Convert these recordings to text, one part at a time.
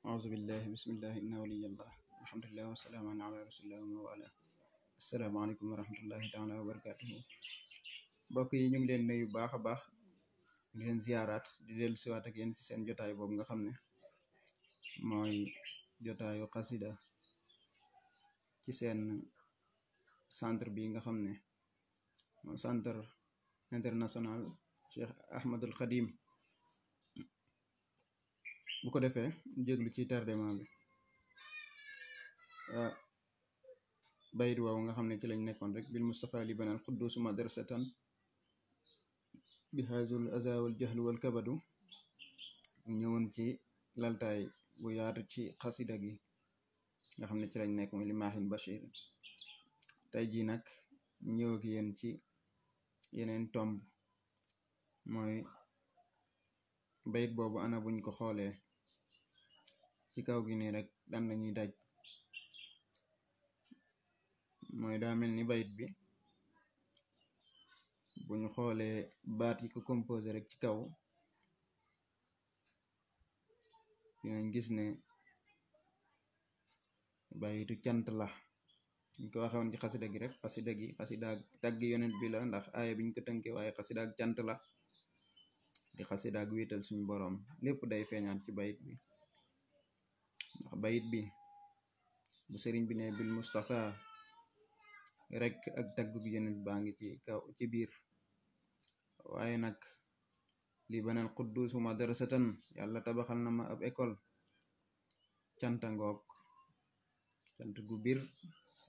auzubillahi bismillahi inna waliyallah alhamdulillah wasalaamun ala rasulillah wa wala asalaamaaleykum wa rahmatullahi taala wa barakatuhu mbokk yi ñu ngi leen nuyu baax a baax di leen ziyaaraat di dellu siwaat ak yéen ci seen jotaay boobu nga xam ne mooy jotaayu xasida ci seen centre bi nga xam ne mooy centre international Cheikh Ahmadul Khadim bu ko defee jéglu ci tardement bi bayit waaw nga xam ne ci lañ nekkoon rek bil Mustafa li banal quddus madrasatan bi hazul aza wal jahlu wal kabadu ñëwoon ci laltaay bu yaatu ci xasida gi nga xam ne ci lañ nekk muy li maahin bashir tey jii nag ñëw ak yéen ci yeneen tomb mooy bayit boobu ana buñ ko xoolee ci kaw gi nii rek dan lañuy daj mooy daa mel ni bayit bi buñ xoolee baat yi ko composé rek ci kaw dinañ gis ne bayitu cant la ñu ko waxewoon ci xasida gi rek xasida tàgg yonent bi la ndax aaya biñ ko tënkee waaye xasida ak cant la di xasida ak wéetal suñu boroom lépp day feeñaat ci bayit bi ndax bayit bi bu sëriñ bi ne bil Mustafa rek ak tagg gu yonent baa ngi ci kaw ci biir waaye nag li banal quddus madrasatan yàlla tabaxal na ma ab école canta ngoog cant gu biir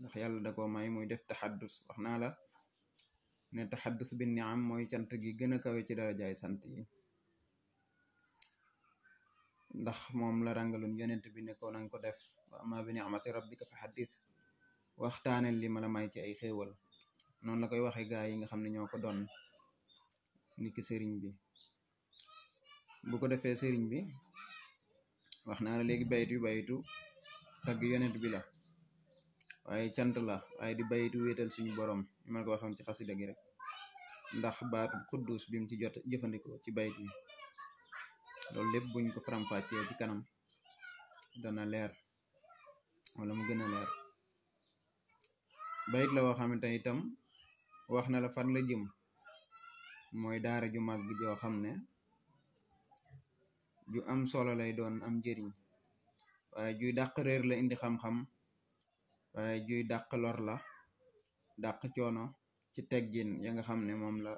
ndax yàlla da ko may muy def taxaddus wax naa la ne taxaddus bi niam mooy cant gi gën a kawe ci darajaay sant yi ndax moom la rangalun yonent bi ne ko nanga ko def wa amma bi ni'mati rabbika fa haddith waxtaaneen li ma la may ci ay xéewal noonu la koy waxe gaa yi nga xam ne ñoo ko doon niki sëriñ bi bu ko defee sëriñ bi wax naa la léegi bayit yu bayitu tagg yonent bi la waaye cant la waaye di bayitu wéetal suñu borom ñu ma ko waxoon ci xasida gi rek ndax baatu xuddus bi mu ci jot jëfandikoo ci bayit bi loolu lépp buñ ko faram-fàccee ci kanam dana leer wala mu gën a leer bayit la woo xamante ne itam wax na la fan la jëm mooy daara ju màgg joo xam ne ju am solo lay doon am njëriñ waaye juy dàq réer la indi xam-xam waaye juy dàq lor la dàq coono ci teggin ya nga xam ne moom la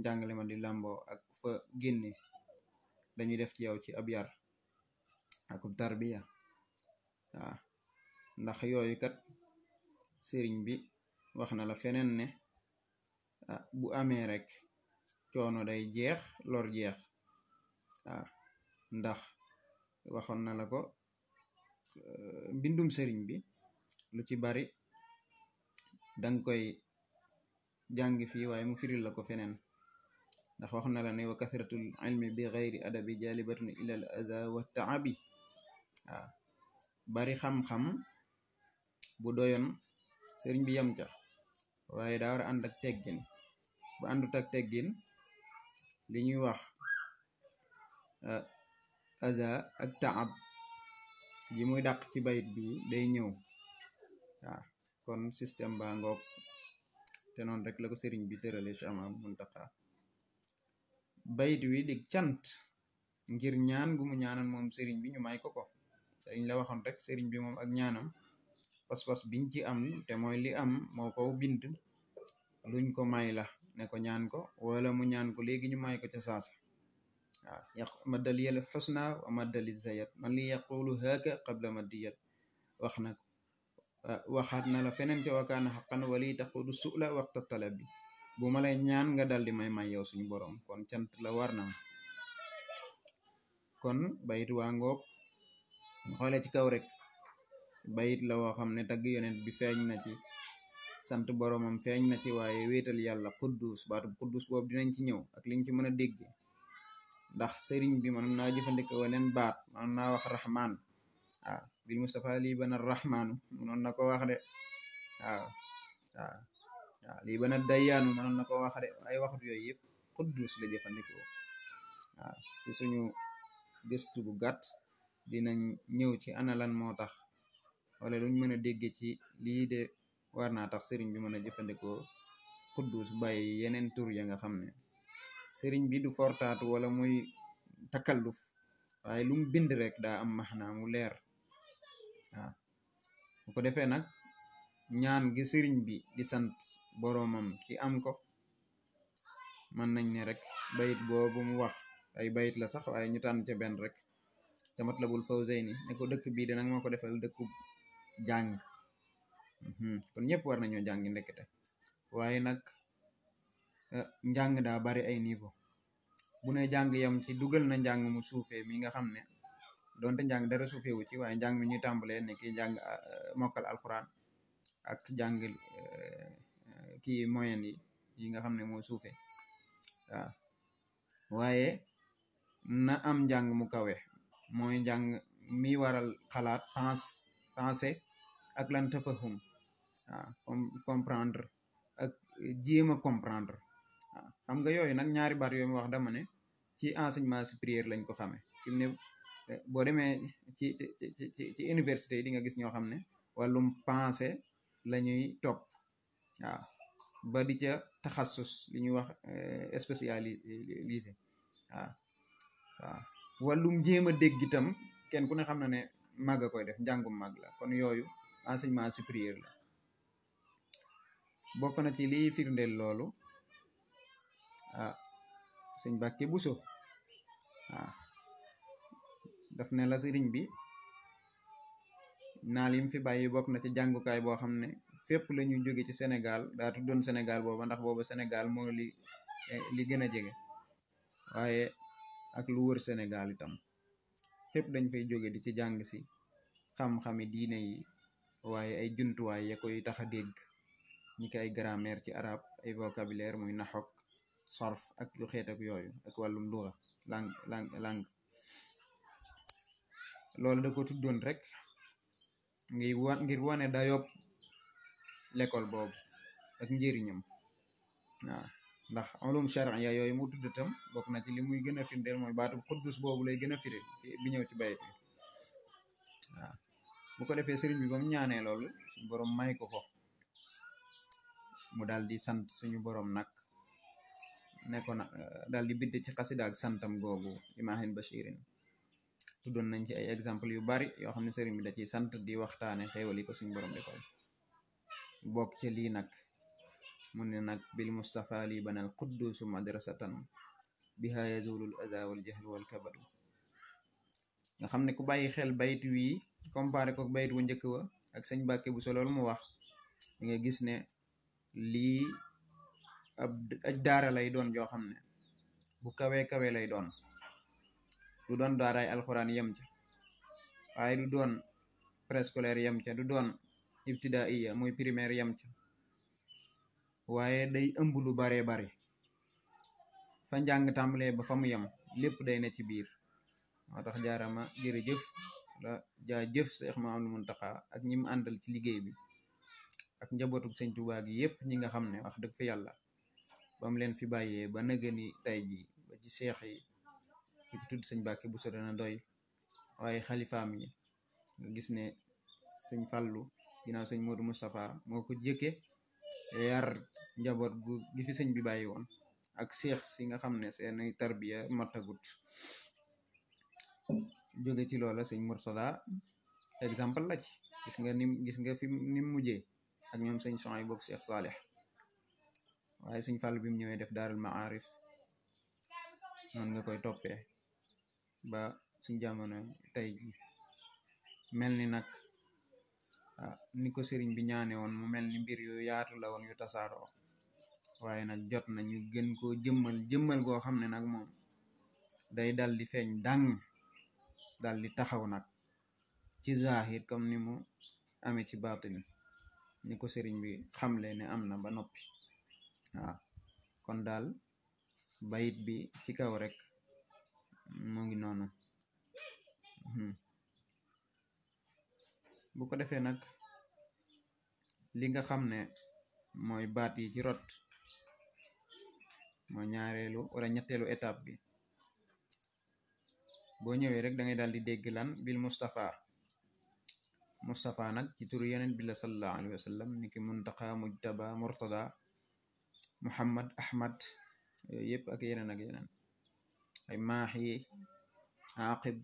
njàngale ma di làmboo ak fa génne dañuy def ci yow ci ab yar ak tarbiya waaw ndax yooyu kat sëriñ bi wax na la feneen ne bu amee rek coono day jeex lor jeex waaw ndax waxoon na la ko mbindum sëriñ bi lu ci bari danga koy jàngi fii waaye mu firil la ko feneen ndax wax na la ne wa kasratul ilmi bi gayri adabi jalibatun ila al aza wa taabi waaw bari xam-xam bu doyoon sëriñ bi yem ca waaye daa war a ànd ak teggin bu àndut ak teggin li ñuy wax aza ak taab yi muy dàq ci bayit bi day ñëw waaw kon système ba ngoog te noonu rek la ko sëriñ bi tërale Cheikh Ahmadou Muntaqa bayit wi di cant ngir ñaan gu mu ñaanal moom sëriñ bi ñu may ko sëriñ la waxoon rek sëriñ bi moom ak ñaanam pas-pas biñ ci am te mooy li am moo ko bind luñ ko may la ne ko ñaan ko wala mu ñaan ko léegi ñu may ko ca saasa waaw maddaliyal xusna wa maddali zayat man li yaqulu haka qabla maddiyat wax na ko waxaat na la feneen ca wakaana xaqan wali taqudu su'la waxta talab bi bu ma lay ñaan nga dal di may yow suñu borom kon cant la war na kon bayit waa ngoog xoolee ci kaw rek bayit la woo xam ne tagg yonent bi feeñ na ci sant boromam feeñ na ci waaye wéetal yàlla quddus baatu quddus boobu dinañ ci ñëw ak liñ ci mën a dégg ndax sëriñ bi mënoon naa jëfandikoo weneen baat mënoon naa wax rahman waaw bil Mustafa lii bana rahmaanu mënoon na ko wax de waaw lii bana dayyaanu mënoon na ko wax de ay waxut yooyu yëpp quddus la jëfandikoo waaw ci suñu gëstu bu gàtt dinañ ñëw ci ana lan moo tax wala luñ mën a dégg ci lii de war naa tax sëriñ bi mën a jëfandikoo quddus bàyyi yeneen tur ya nga xam ne sëriñ bi du fortaatu wala muy takalluf waaye lu mu bind rek daa am maxnaa mu leer waaw bu ko defee nag ñaan gi sëriñ bi di sant boroomam ci am ko mën nañ ne rek bayit boobu mu wax ay bayit la sax waaye ñu tànn ca benn rek ca Matlabul Fawzayni ne ko dëkk bii de nag moo ko defal dëkku jàng kon ñëpp war nañoo jàngi ndekete waaye nag njàng daa bari ay niveau bu ne jàng yam ci dugal na njàng mu suufee mi nga xam ne doonte njàng dara suufeewu ci waaye njàng mi ñuy tàmbalee ne kii jàng mokkal alxuraan ak jàng kii moyen yi nga xam ne moo suufee waaw waaye na am njàng mu kawe mooy njàng mi waral xalaat penser ak lan tafahum waaw comprendre ak jéem a comprendre waaw xam nga yooyu nag ñaari baat yooyu mu wax dama ne ci enseignement supérieur lañ ko xamee fi mu ne boo demee ci université yi di nga gis ñoo xam ne wàllum pensée la ñuy topp waaw ba di ca taxassus li ñuy wax spécialisé waaw waaw wàllum jéem a dégg itam kenn ku ne xam na ne màgg a koy def njàngum màgg la kon yooyu enseignement supérieur la bokk na ci liy firndeel loolu sëñ Mbàkke Buso daf ne la sëriñ bi naal yim fi bàyyi bokk na ci jàngukaay boo xam ne fépp la ñu jóge ci Sénégal daa tuddoon Sénégal booba ndax booba Sénégal moo li gën a jege waaye ak lu wër Sénégal itam fépp dañ fay jóge di ci jàng si xam-xami diine yi waaye ay jumtuwaay ya koy tax a dégg ñi ko ay grammaire ci arab ay vocabulaire muy naxok sarf ak yu xeet ak yooyu ak wàllum luga langue loolu da ko tuddoon rek ngir wane dayob l'école boobu ak njëriñam waaw ndax ulum charia yooyu mu tudd itam bokk na ci li muy gën a firndeel mooy baatu xuddus boobu lay gën a firi bi ñëw ci bayit bi waaw bu ko defee sëriñ bi ba mu ñaanee loolu suñu borom may ko mu daal di sant suñu borom nag ne ko nag daal di bind ci xasida ak santam googu Imaahin Bashirin tuddoon nañ ci ay exemple yu bari yoo xam ne sëriñ bi da ciy sant di waxtaane xéewal yi ko suñu borom defal bokk ci lii nag mu ne nag bil Mustafa li banal quddusu madrasatan biha yazulul aza wal jahl wal kabadu nga xam ne ku bàyyi xel bayit wii comparé ko bayit wu njëkk wa ak sëñ Mbàkke bu so loolu mu wax di nga gis ne lii aj daara lay doon joo xam ne bu kawe lay doon du doon daaraay alxuraan yem ca waaye du doon préscolaire yem ca du doon ibtidaiya muy primaire yem ca waaye day ëmb lu baree bari fa njàng tàmbalee ba fa mu yem lépp day ne ci biir moo tax jaarama jërëjëf la jaajëf Seex Maamadu Muntaxa ak ñi mu àndal ci liggéey bi ak njabootuk sëñ Tuubaa gi yépp ñi nga xam ne wax dëgg fa yàlla ba mu leen fi bàyyee ba nëgëni tey ji ba ci seex yi ku ci tudd sëñ Mbàkke bu so dana doy waaye xalifaam yi nga gis ne sëñ Fàllu ginnaaw sëñ Modou Moustapha moo ko jëkke yar njaboot gi fi sëñ bi bàyyi woon ak seex si nga xam ne seen tarbiya matagut jóge ci loola sëñ Murtada exemple la ci gis nga fi nim mujjee ak ñoom sëñ Sohaybu bokk Seex Saalix waaye sëñ Fàllu bi mu ñëwee def daarul maarif noonu nga koy toppee ba suñ jamono tey mel ni nag ni ko sëriñ bi ñaane woon mu mel ni mbir yu yaatu la woon yu tasaaroo waaye nag jot na ñu gën koo jëmmal goo xam ne nag moom day dal di feeñ dang dal di taxaw nag ci zahir comme ni mu amee ci baatin ni ko sëriñ bi xamle ne am na ba noppi waaw kon daal bayit bi ci kaw rek mu ngi noonu bu ko defee nag li nga xam ne mooy baat yi ci rot mooy ñaareelu wala ñetteelu étape bi boo ñëwee rek da ngay daal di dégg lan bil Mustafa nag ci turu yeneen bi la sallallahu alayhi wa sallam ni ki Muntaqa Mujtaba Murtada Muhammad Ahmad yooyu yëpp ak yeneen ak yeneen ay maaxi aqib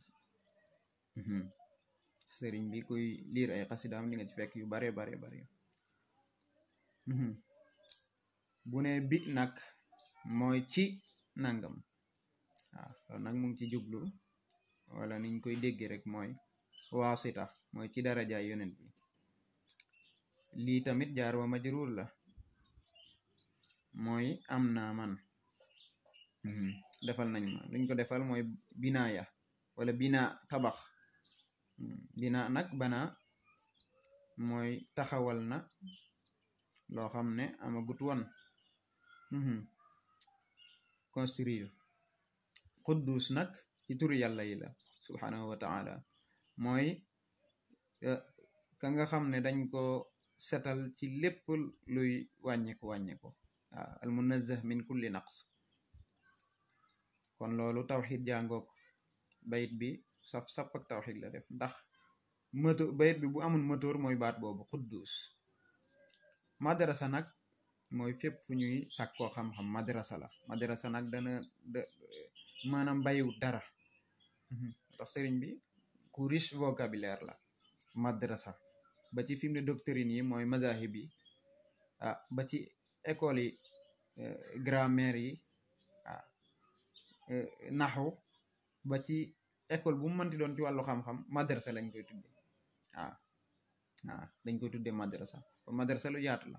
sëriñ bi kuy liir ay xasidaam li nga ci fekk yu bare bare bare bu ne bi nag mooy ci nangam waaw loolu nag mu ngi ci jublu wala niñ koy déggee rek mooy waasita mooy ci darajaay yonent bi lii tamit jaar wa majruur la mooy am naa man defal nañ ma luñ ko defal mooy binaaya wala bina tabax bina nag bana mooy taxawal na loo xam ne amagut woon construire quddus nag ci turu yàlla yi la subhanahu wa taala mooy ka nga xam ne dañ ko setal ci lépp luy wàññeeku waaw al munazzah min kulli naqs kon loolu tawxid jàngook bayit bi sap ak tawxid la def ndax bayit bi bu amul moteur mooy baat boobu quddus madrasa nag mooy fépp fu ñuy sàkkoo xam-xam madrasa nag dana maanaam bàyyiwut dara tax sëriñ bi ku riche vocabulaire la madrasa ba ci fi mu ne doctrine yi mooy mazahib yi ba ci école yi grammaire yi naxu ba ci école bu mu mënti doon ci wàllu xam-xam madrasa lañ koy tudde dañ koy tudde madrasa kon madrasa lu yaatu la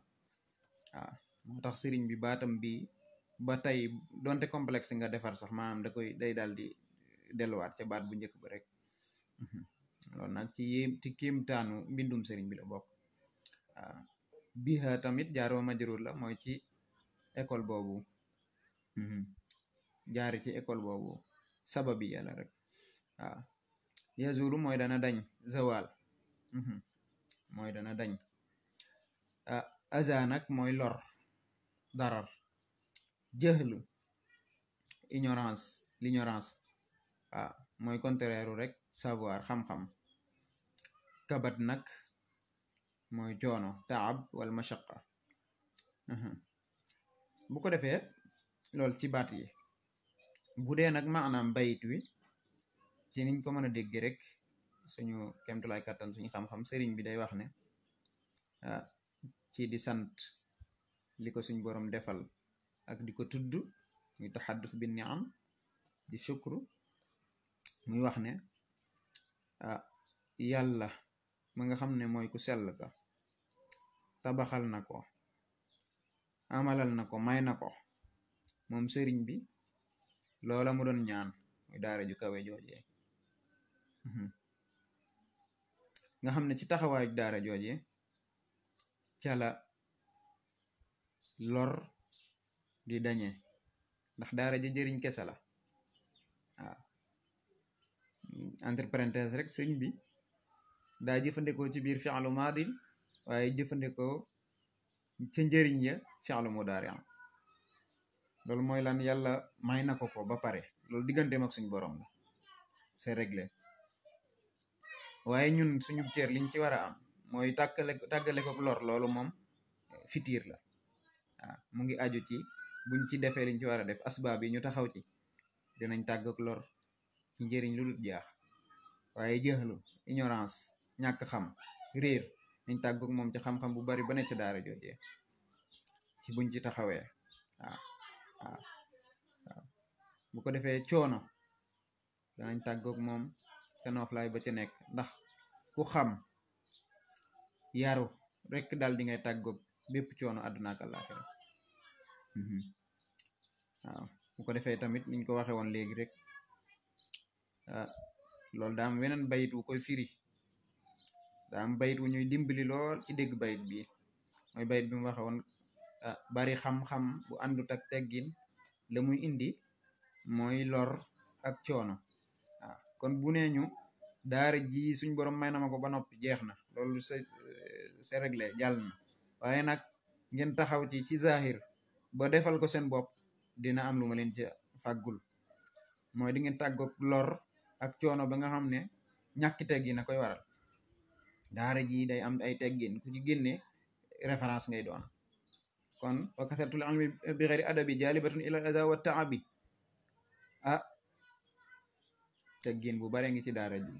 moo tax sëriñ bi baatam bi ba tey donte complexe nga defar sax maanaam day daal di delluwaat ca baat bu njëkk ba rek loolu nag ci kéemtaanu mbindum sëriñ bi la bokk biha tamit jaaroo majruur la mooy ci école boobu jaari ci école boobu sababi yàlla rek yazulu mooy dana dañ zawal mooy dana dañ aza nag mooy lor darar jëhlu l'ignorance mooy contraire rek savoir xam-xam kabat nag mooy coono taab wal mashaqa bu ko defee lool ci baat yi bu dee nag maanaam bayit wi ci niñ ko mën a dégg rek suñu kemtulaay kattan suñu xam-xam sëriñ bi day wax ne ci di sant li ko suñ borom defal ak di ko tudd muy taxaddus bi ni'am di shukru muy wax ne yàlla ma nga xam ne mooy ku sell ka tabaxal na ko amalal na ko may na ko moom sëriñ bi loola mu doon ñaan muy daara ju kawe joojee nga xam ne ci taxawaayu daara joojee ca la lor di dañe ndax daara ji jëriñ kese la entre parenthèse rek sëñ bi daa jëfandikoo ci biir fi'lu maadin waaye jëfandikoo ca njëriñ ya fi'lu mudaari loolu mooy lan yàlla may na ko ba pare loolu digganteem ak suñu borom la c'est réglé waaye ñun suñu cër liñ ci war a am mooy tàggale ko lor loolu moom fitiir la mu ngi aju ci buñ ci defee liñ ci war a def asbaab yi ñu taxaw ci dinañ tàggak lor ci njëriñ lu dul jeex waaye jëxlu ignorance ñàkk xam réer nañ tàggak moom ci xam-xam bu bari ba ne ca daara joojee ci buñ ci taxawee waaw bu ko defee coono danañ tàggoog moom ca nooflaay ba ca nekk ndax ku xam yaru rek daal di ngay tàggoog bépp coono àdduna ak àllaaxira waaw bu ko defee tamit niñ ko waxe woon léegi rek loolu daa am weneen bayit wu koy firi daa am bayit wu ñuy dimbali lool ci dégg bayit bi mooy bayit bi mu waxe woon bari xam-xam bu àndut ak teggin la muy indi mooy lor ak coono kon bu nee ñu daara ji suñ borom may na ma ko ba noppi jeex na loolu c'est réglé jàll na waaye nag ngeen taxaw ci zahir ba defal ko seen bopp dina am lu ma leen ci fàggul mooy di ngeen tàggoog lor ak coono ba nga xam ne ñàkki teggin na koy waral daara ji day am ay teggin ku ci génne référence ngay doon kon wa kasratul ilmi bi ghairi adabi jalibatun ila al-adha wa taabi ah teggin bu bare ngi ci daara ji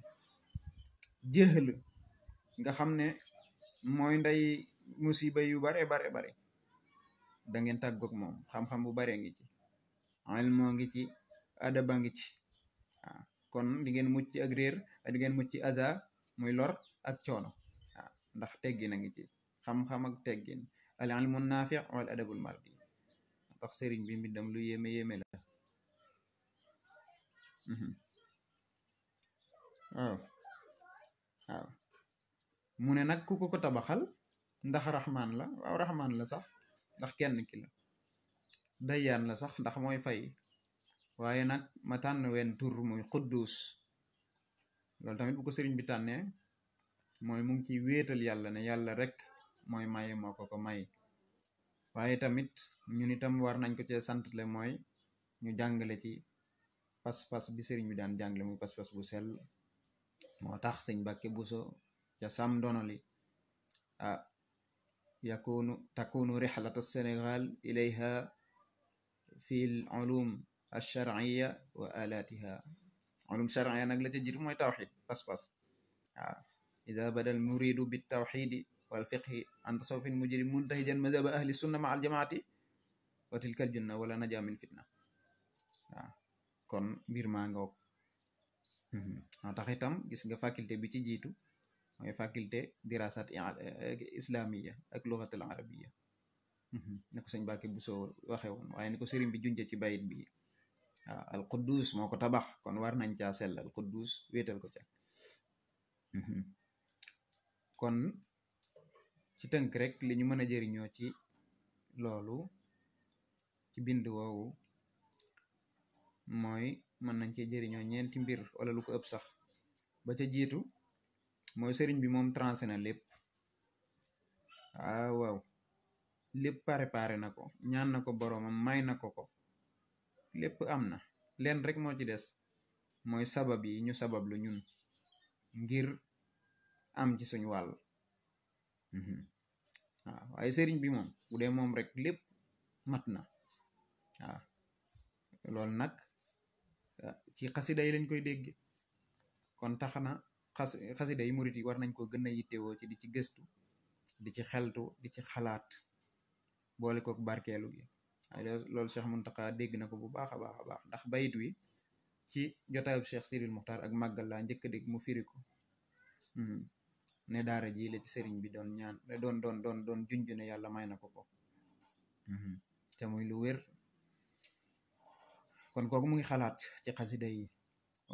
jëhl nga xam ne mooy nday musiba yu bare da ngeen tàggoog moom xam-xam bu bare ngi ci ilmoo ngi ci adaba ngi ci waaw kon di ngeen mucc ci ak réer di ngeen mucc ci aza muy lor ak coono waaw ndax teggin a ngi ci xam-xam ak teggin al ilmu naafi wal adabul mardi tax sëriñ bi mbindam lu yéeme la waaw mu ne nag ku ko tabaxal ndax raxmaan la waaw raxmaan la sax ndax kenn ki la dayyaan la sax ndax mooy fay waaye nag ma tànn wenn tur muy quddus loolu tamit bu ko sëriñ bi tànnee mooy mu ngi ciy wéetal yàlla ne yàlla rek mooy maye moo ko may waaye tamit ñun itam war nañ ko cee santle mooy ñu jàngale ci pas-pas bi sëriñ bi daan jàngale muy pas-pas bu sell moo tax sëñ Mbàkke Buso ca sam donoli ah takunu rixlata Sénégal ilayha fi l ulum alcharciya wa alatiha ulum charciya nag la ca jiitu mooy tawxid pas-pas waaw ida bada al muridu bi tawxidi wal fiqhi an tasawufin mujrim muntahijan mazhaba ahli sunna ma al jamaati wa tilka al junna wala naja min fitna waaw kon mbir maa ngoog moo tax itam gis nga faculté bi ci jiitu mooy faculté dirasat islamiya ak lugat al arabiya ne ko sëñ Mbàkke Buso waxe woon waaye ni ko sëriñ bi junje ci bayit bi waaw al quddus moo ko tabax kon war nañ caa sell al quddus wéetal ko ca kon ci tënk rek li ñu mën a jëriñoo ci loolu ci bind woowu mooy mën nañ cee jëriñoo ñeenti mbir wala lu ko ëpp sax ba ca jiitu mooy sëriñ bi moom trancé na lépp waaw lépp préparé na ko ñaan na ko boroomam may na ko lépp am na leen rek moo ci des mooy sabab yi ñu sabab lu ñun ngir am ci suñu wàll waaw waaye sëriñ bi moom bu dee moom rek lépp mat na waaw loolu nag ci xasida yi lañ koy dégg kon tax na xasida yi murit yi war nañ ko gën a yittewoo ci di ci gëstu di ci xeltu di ci xalaat boole kook barkeelu gi waaye loolu Cheikh Muntaka dégg na ko bu baax a baax ndax bayit wi ci jotaayub Cheikh Sidil Muxtaar ak màggal laa njëkk a dégg mu firi ko ne daara ji la ci sëriñ bi doon ñaan doon junj ne yàlla may na ko te muy lu wér kon kooku mu ngi xalaat ci xasida yi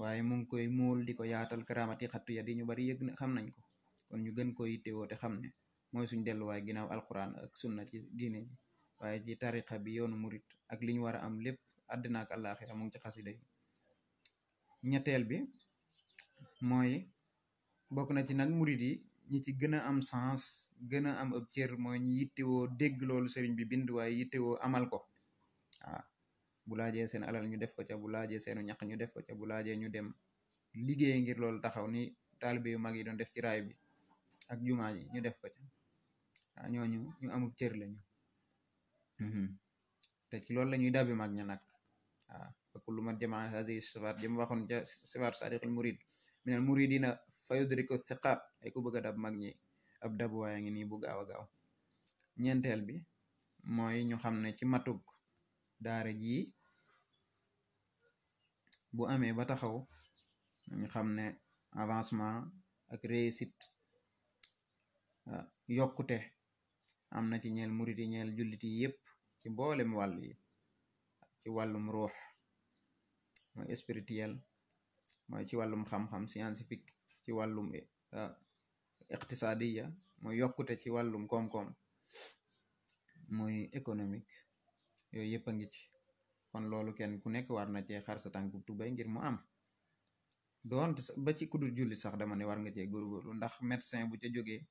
waaye mu ngi koy muul di ko yaatal karaamati xattu ya di ñu bari yëg xam nañ ko kon ñu gën ko yittewoo te xam ne mooy suñ delluwaay ginnaaw alquran ak sunna ci diine ji waaye ci tariqa bi yoonu murit ak li ñu war a am lépp àddina ak àllaaxira mu ngi ci xasida yi ñetteel bi mooy bokk na ci nag murit yi ñi ci gën a am sens gën a am ab cër mooy ñu yittewoo dégg loolu sëriñ bi bind waaye yittewoo amal ko waaw bu laajee seen alal ñu def ko ca bu laajee seenu ñaq ñu def ko ca bu laajee ñu dem liggéey ngir loolu taxaw ni taalibe yu mag yi doon def ci raay bi ak jumaa yi ñu def ko ca waaw ñooñu ñu amul cër lañu te ci loolu la ñuy dabi mag ña nag waaw fa kullu man jamaa hadihi sifaat jëm waxoon ca sifaat sadiqul murid minal muridina fa yudriku thiqaat ay ku bëgg a dab mag ñi ab dabu waaye ngi nii bu gaaw a gaaw ñeenteel bi mooy ñu xam ne ci matug daara ji bu amee ba taxaw ñu xam ne avancement ak réussite yokkute am na ci ñeel murit yi ñeel jullit yi yépp ci mboolem wàll yi ci wàllum ruux mooy spirituel mooy ci wàllum xam-xam scientifique ci wàllum iqtisadiya mooy yokkute ci wàllum koom-koom mooy économique yooyu yëpp a ngi ci kon loolu kenn ku nekk war na cee xar sa tànku tubay ngir mu am doonte ba ci ku dul jullit sax dama ne war nga cee góorgóorlu ndax médecin bu ca jógee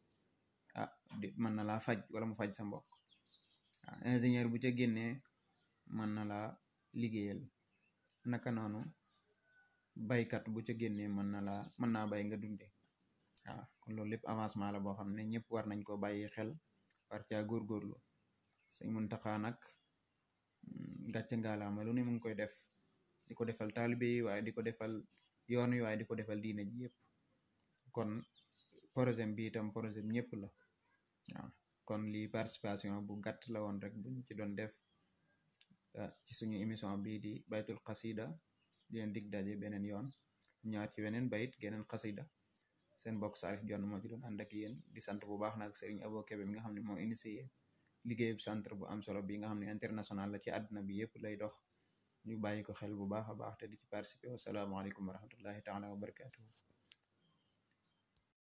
mën na laa faj wala mu faj sa mbokk ingénieur bu ca génnee mën na laa liggéeyal naka noonu baykat bu ca génnee mën naa bay nga dunde waaw kon loolu lépp avancement la boo xam ne ñëpp war nañ ko bàyyi xel war caa góorgóorlu Sëñ Muntaxa nag gàcce ngaalaama lu ne mu ngi koy def di ko defal taalibe yi waaye di ko defal yoon wi waaye di ko defal diine ji yëpp kon projet bi itam projet bi ñëpp la waaw kon lii participation bu gàtt la woon rek buñ ci doon def ci suñu émission bii di baytul xasida di leen dig daje beneen yoon ñaar ci weneen bayit geneen xasida seen bokk Salif Jonn moo ci doon ànd ak yéen di sant bu baax nag Serigne Abo Kébé mi nga xam ne moo initié liggéeyub centre bu am solo bi nga xam ne international la ci àdduna bi yëpp lay dox ñu bàyyi ko xel bu baax a baax te di ci participer wasalaamaaleykum wa rahmatullahi taala wa barakatuhu